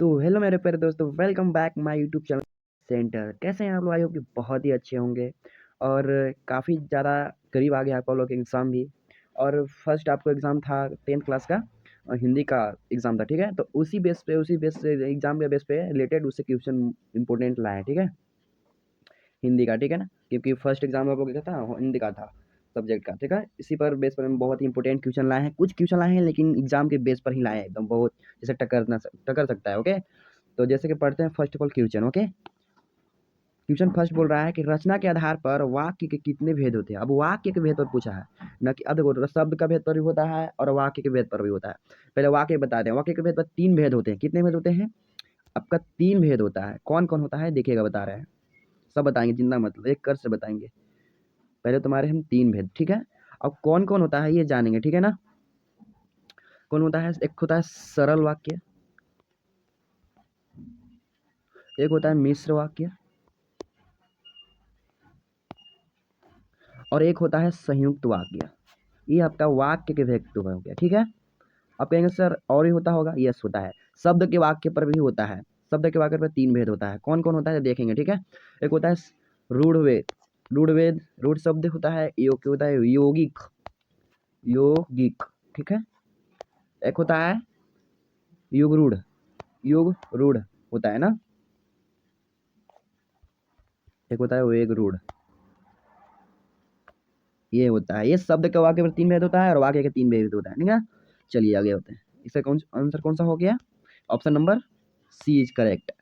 तो हेलो मेरे प्यारे दोस्तों, welcome back my YouTube channel centre. कैसे हैं आप लोग? आई होप कि बहुत ही अच्छे होंगे। और काफ़ी ज़्यादा करीब आ गया आप लोग का एग्ज़ाम भी। और फर्स्ट आपको एग्ज़ाम था 10th क्लास का, हिंदी का एग्ज़ाम था, ठीक है। तो उसी बेस पे एग्ज़ाम के बेस पे रिलेटेड उससे क्वेश्चन इंपॉर्टेंट लाए हैं, ठीक है, हिंदी का, ठीक है ना। क्योंकि फर्स्ट एग्ज़ाम आप लोग का था हिंदी का था सब्जेक्ट का, ठीक है। इसी पर बेस पर हम बहुत ही इंपॉर्टेंट क्वेश्चन लाए हैं। कुछ क्वेश्चन लाए हैं लेकिन एग्ज़ाम के बेस पर ही लाए हैं, एकदम बहुत जैसे टक्कर सकता है, ओके। तो जैसे कि पढ़ते हैं first of all question, okay. Question first बोल रहा है कि रचना के आधार पर वाक्य के कितने भेद होते हैं। अब वाक्य के भेद पर पूछा है, न कि अब देखो शब्द का भेद पर भी होता है और वाक्य के भेद पर भी होता है। पहले वाक्य बता दें, वाक्य के भेद पर 3 भेद होते हैं। कितने भेद होते हैं? आपका 3 भेद होता है। कौन कौन होता है देखिएगा, बता रहे हैं, सब बताएंगे, जितना मतलब एक कर से बताएंगे। पहले तुम्हारे हम 3 भेद, ठीक है। अब कौन कौन होता है ये जानेंगे, ठीक है ना। कौन होता है? एक होता है सरल वाक्य, एक होता है मिश्र वाक्य, और एक होता है संयुक्त वाक्य। ये आपका वाक्य के भेद हो गया, ठीक है। आप कहेंगे सर और भी होता होगा, यस होता है। शब्द के वाक्य पर भी होता है। शब्द के वाक्य पर 3 भेद होता है। कौन कौन होता है देखेंगे, ठीक है। एक होता है रूढ़वेद, रूढ़वेद रूढ़ शब्द होता है, योग होता है यौगिक, यौगिक, ठीक है। एक होता है युग रूढ़, युग रूढ़ होता है ना। एक होता है वेग रूढ़, ये होता है। ये शब्द के वाक्य पर 3 भेद होता है और वाक्य के 3 भेद होता है, ठीक है। चलिए आगे होते हैं। इसका आंसर कौन सा हो गया? Option number C is correct,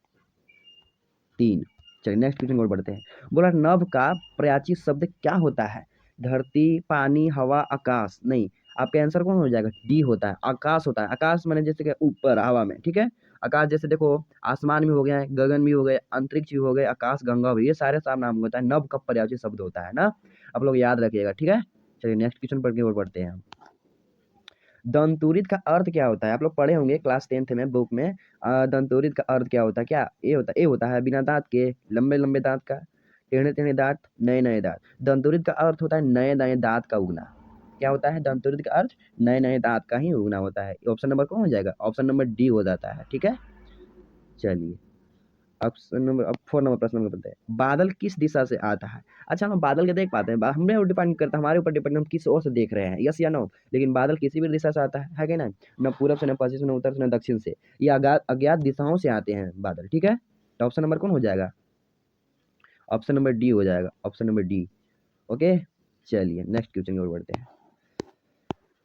3। चलिए नेक्स्ट क्वेश्चन और बढ़ते हैं। बोला नभ का पर्यायवाची शब्द क्या होता है? धरती, पानी, हवा, आकाश। नहीं, आपका आंसर कौन हो जाएगा? डी होता है, आकाश होता है। आकाश माने जैसे कि ऊपर हवा में, ठीक है। आकाश जैसे देखो, आसमान भी हो गया है, गगन भी हो गए, अंतरिक्ष भी हो गए, आकाश गंगा भी, ये सारे सब नाम होता है। नभ का पर्यायवाची शब्द होता है ना, आप लोग याद रखिएगा, ठीक है। चलिए नेक्स्ट क्वेश्चन पर की ओर बढ़ते हैं हम। दंतुरित का अर्थ क्या होता है? आप लोग पढ़े होंगे क्लास 10th में बुक में। दंतुरित का अर्थ क्या होता है? क्या ये होता है बिना दांत के, लंबे लंबे दांत का, टेढ़े टेढ़े दांत, नए नए दांत। दंतुरित का अर्थ होता है नए नए दांत का उगना। क्या होता है? दंतुरित का अर्थ नए नए दांत का ही उगना होता है। ऑप्शन नंबर कौन हो जाएगा? ऑप्शन नंबर डी हो जाता है, ठीक है। चलिए ऑप्शन नंबर, अब 4 नंबर प्रश्न नंबर बताते हैं। बादल किस दिशा से आता है? अच्छा, हम बादल के देख पाते हैं, हमें ऊपर डिपेंड करता है, हमारे ऊपर डिपेंड, हम किस ओर से देख रहे हैं, यस या नो। लेकिन बादल किसी भी दिशा से आता है कि ना। न पूरब से, न पश्चिम से, न उत्तर से, न दक्षिण से। ये अज्ञात अज्ञात दिशाओं से आते हैं बादल, ठीक है। तो ऑप्शन नंबर कौन हो जाएगा? ऑप्शन नंबर डी हो जाएगा, ऑप्शन नंबर डी, ओके। चलिए नेक्स्ट क्वेश्चन की ओर बढ़ते हैं।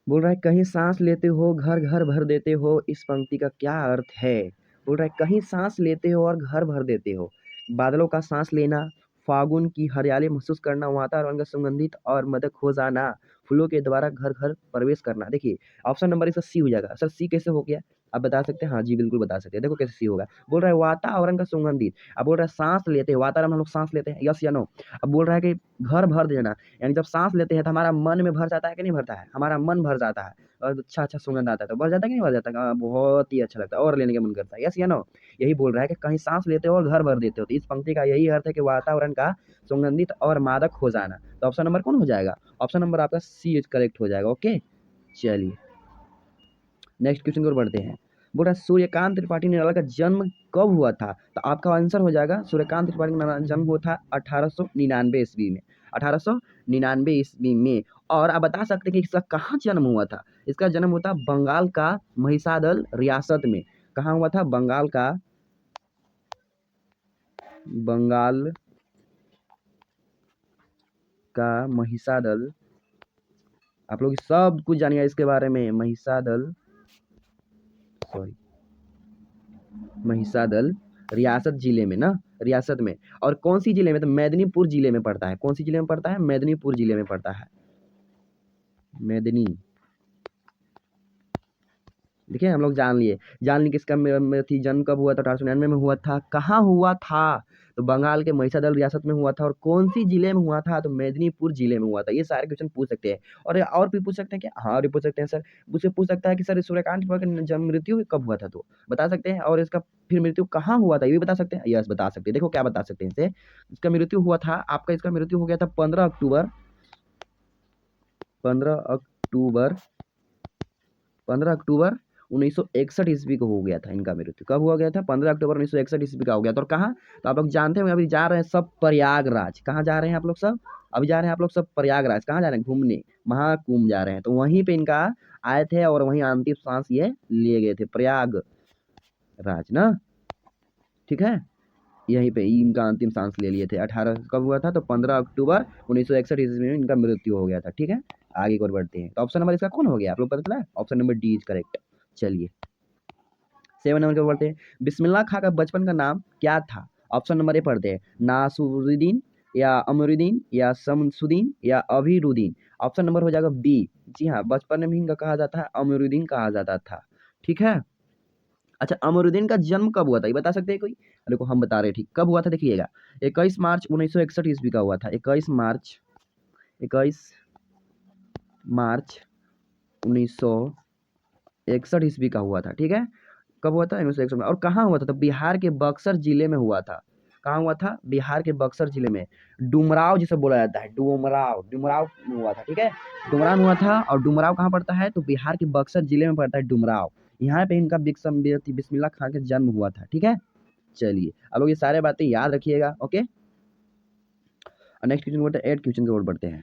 बोल रहा है कहीं सांस लेते हो घर घर भर देते हो, इस पंक्ति का क्या अर्थ है? बोल रहा है कहीं सांस लेते हो और घर भर देते हो। बादलों का सांस लेना, फागुन की हरियाली महसूस करना, वातावरण का सुगंधित और मदक हो जाना, फूलों के द्वारा घर घर प्रवेश करना। देखिए ऑप्शन नंबर इसका सी हो जाएगा। सर सी कैसे हो गया? आप बता सकते हैं? हाँ जी बिल्कुल बता सकते हैं। देखो कैसे सी होगा। बोल रहा है वातावरण का सुगंधित। अब बोल रहा है सांस लेते हैं, वातावरण में हम लोग सांस लेते हैं, यस या नो। अब बोल रहा है कि घर भर देना, यानी जब सांस लेते हैं तो हमारा मन में भर जाता है कि नहीं भरता है? हमारा मन भर जाता है और अच्छा अच्छा सुगंध आता है, तो भर जाता है कि नहीं भर जाता है? बहुत ही अच्छा लगता है और लेने का मन करता है, यस या नो। यही बोल रहा है कि कहीं सांस लेते हो और घर भर देते हो, तो इस पंक्ति का यही अर्थ है कि वातावरण का सुगंधित और मादक हो जाना। तो ऑप्शन नंबर कौन हो जाएगा? ऑप्शन नंबर आपका सी इज करेक्ट हो जाएगा, ओके। चलिए नेक्स्ट क्वेश्चन की ओर बढ़ते हैं। बोल रहा है सूर्यकांत त्रिपाठी निराला का जन्म कब हुआ था? तो आपका आंसर हो जाएगा सूर्यकांत त्रिपाठी निराला का जन्म हुआ था 1899 ईस्वी में, 1899 ईस्वी में। और आप बता सकते हैं कि इसका कहाँ जन्म हुआ था? इसका जन्म हुआ था बंगाल का महिसादल रियासत में। कहाँ हुआ था? बंगाल का, बंगाल का महिसादल। आप लोग सब कुछ जानिए इसके बारे में, महिसादल, सॉरी, महिसादल रियासत जिले में ना, रियासत में। और कौन सी जिले में? तो मेदिनीपुर जिले में पड़ता है। कौन सी जिले में पड़ता है? मेदिनीपुर जिले में पड़ता है, मेदिनी। देखिए हम लोग जान लिए किसका थी जन्म कब हुआ था? 1899 में हुआ था। कहाँ हुआ था? तो बंगाल के महिसादल रियासत में हुआ था। और कौन सी जिले में हुआ था? तो मेदिनीपुर जिले में हुआ था। ये सारे क्वेश्चन पूछ सकते हैं। और भी पूछ सकते हैं क्या? हाँ और भी पूछ सकते हैं सर। मुझसे पूछ सकता है कि सर सूर्यकांत का जन्म मृत्यु कब हुआ था, तो बता सकते हैं। और इसका फिर मृत्यु कहाँ हुआ था ये भी बता सकते हैं, यस बता सकते हैं। देखो क्या बता सकते हैं इसे। इसका मृत्यु हुआ था आपका, इसका मृत्यु हो गया था 15 अक्टूबर, 15 अक्टूबर, 15 अक्टूबर 1961 ईस्वी को हो गया था इनका मृत्यु। कब हुआ गया था? 15 अक्टूबर 1961 ईस्वी का हो गया था। और कहाँ? तो आप लोग जानते होंगे, अभी जा रहे हैं सब प्रयागराज। कहाँ जा रहे हैं आप लोग सब? अभी जा रहे हैं आप लोग सब प्रयागराज। कहाँ जा रहे हैं? घूमने, महाकुंभ जा रहे हैं। तो वहीं पे इनका आए थे और वहीं अंतिम सांस ये लिए गए थे, प्रयागराज ना, ठीक है। यहीं पे ही इनका अंतिम सांस ले लिए थे। 18 कब हुआ था? तो 15 अक्टूबर 1961 ईस्वी में इनका मृत्यु हो गया था, ठीक है। आगे की ओर बढ़ते हैं। तो ऑप्शन नंबर इसका कौन हो गया? आप लोग पता चला? Option number D is correct. चलिए 7 नंबर की ओर बढ़ते हैं। बिस्मिल्लाह खां का बचपन का नाम क्या था? ऑप्शन नंबर ए पढ़ते हैं, नासुरुद्दीन या अमरुद्दीन या शमसुद्दीन या अभिरुद्दीन। ऑप्शन नंबर हो जाएगा बी। जी हाँ, बचपन में इनका कहा जाता है अमरुद्दीन कहा जाता था, ठीक है। अच्छा, अमरुद्दीन का जन्म कब हुआ था, ये बता सकते हैं कोई? देखो हम बता रहे हैं, ठीक। कब हुआ था देखिएगा, 21 मार्च 1961 ईस्वी का हुआ था। 21 मार्च 1961 ईस्वी का हुआ था, ठीक है। कब हुआ था? 1961 में। और कहाँ हुआ था? तो बिहार के बक्सर जिले में हुआ था। कहाँ हुआ था? बिहार के बक्सर जिले में, डुमराव जिसे बोला जाता है, डुमराव, डुमराव में हुआ था, ठीक है। डुमराव में हुआ था। और डुमराव कहाँ पड़ता है? तो बिहार के बक्सर जिले में पड़ता है डुमराव। यहाँ पे इनका बिस्मिल्लाह खां का जन्म हुआ था, ठीक है। चलिए अब लोग ये सारे बातें याद रखिएगा, ओके। नेक्स्ट क्वेश्चन बोलते हैं, 8 क्वेश्चन की ओर बढ़ते हैं।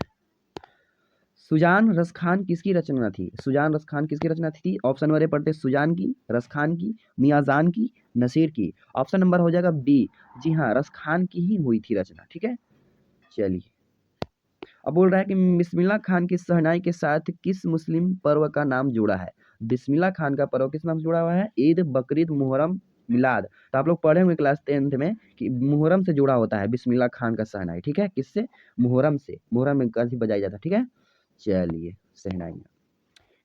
सुजान रसखान किसकी रचना थी? सुजान रसखान किसकी रचना थी? ऑप्शन नंबर ए पढ़ते हैं, सुजान की, रसखान की, मियाजान की, नसीर की। ऑप्शन नंबर हो जाएगा बी। जी हाँ, रसखान की ही हुई थी रचना, ठीक है। चलिए अब बोल रहा है कि बिस्मिल्लाह खान की शहनाई के साथ किस मुस्लिम पर्व का नाम जुड़ा है? बिस्मिल्लाह खान का पर्व किस नाम से जुड़ा हुआ है? ईद, बकरीद, मुहर्रम, मिलाद। तो आप लोग पढ़े होंगे क्लास 10th में कि मुहर्रम से जुड़ा होता है बिस्मिल्लाह खान का शहनाई, ठीक है। किससे? मुहर्रम से। मुहर्रम में कभी बजाया जाता है, ठीक है। चलिए शहनाई।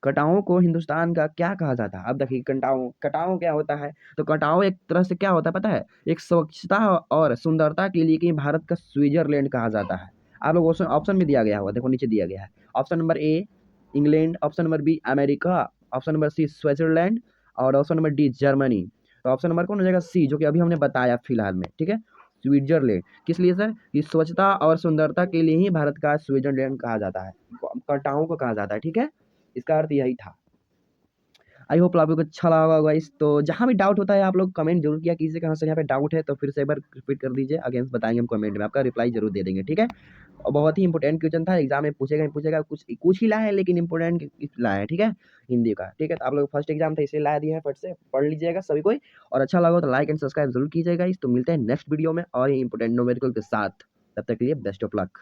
कटाओं को हिंदुस्तान का क्या कहा जाता है? अब देखिए, कटाओं, कटाओं क्या होता है? तो कटाओं एक तरह से क्या होता है पता है? एक स्वच्छता और सुंदरता के लिए कि भारत का स्विट्जरलैंड कहा जाता है। आप लोग ऑप्शन ऑप्शन में दिया गया हुआ, देखो नीचे दिया गया है। Option number A England, option number B America, option number C Switzerland और ऑप्शन नंबर डी जर्मनी। तो ऑप्शन नंबर कौन हो जाएगा? सी, जो कि अभी हमने बताया फिलहाल में, ठीक है। स्विट्जरलैंड किस लिए सर? कि स्वच्छता और सुंदरता के लिए ही भारत का स्विट्जरलैंड कहा जाता है, कटाओं को कहा जाता है, ठीक है। इसका अर्थ यही था। आई होप आप लोग को अच्छा लगा होगा गाइस। तो जहाँ भी डाउट होता है आप लोग कमेंट जरूर किया कीजिए, कहाँ से यहाँ पे डाउट है तो फिर से एक बार रिपीट कर दीजिए, अगेंस्ट बताएंगे हम कमेंट में, आपका रिप्लाई जरूर दे देंगे, ठीक है। और बहुत ही इंपॉर्टेंट क्वेश्चन था, एग्जाम में पूछेगा ही पूछेगा, कुछ कुछ ही लाए हैं लेकिन इंपॉर्टेंट लाए हैं, ठीक है, हिंदी का, ठीक है। तो आप लोग फर्स्ट एग्जाम था इसलिए ला दिया है, फट से पढ़ लीजिएगा सभी कोई। और अच्छा लगा तो लाइक एंड सब्सक्राइब जरूर कीजिएगा। तो मिलते हैं नेक्स्ट वीडियो में और ये इंपॉर्टेंट न्यूमेरिकल के साथ। तब तक के लिए बेस्ट ऑफ लक।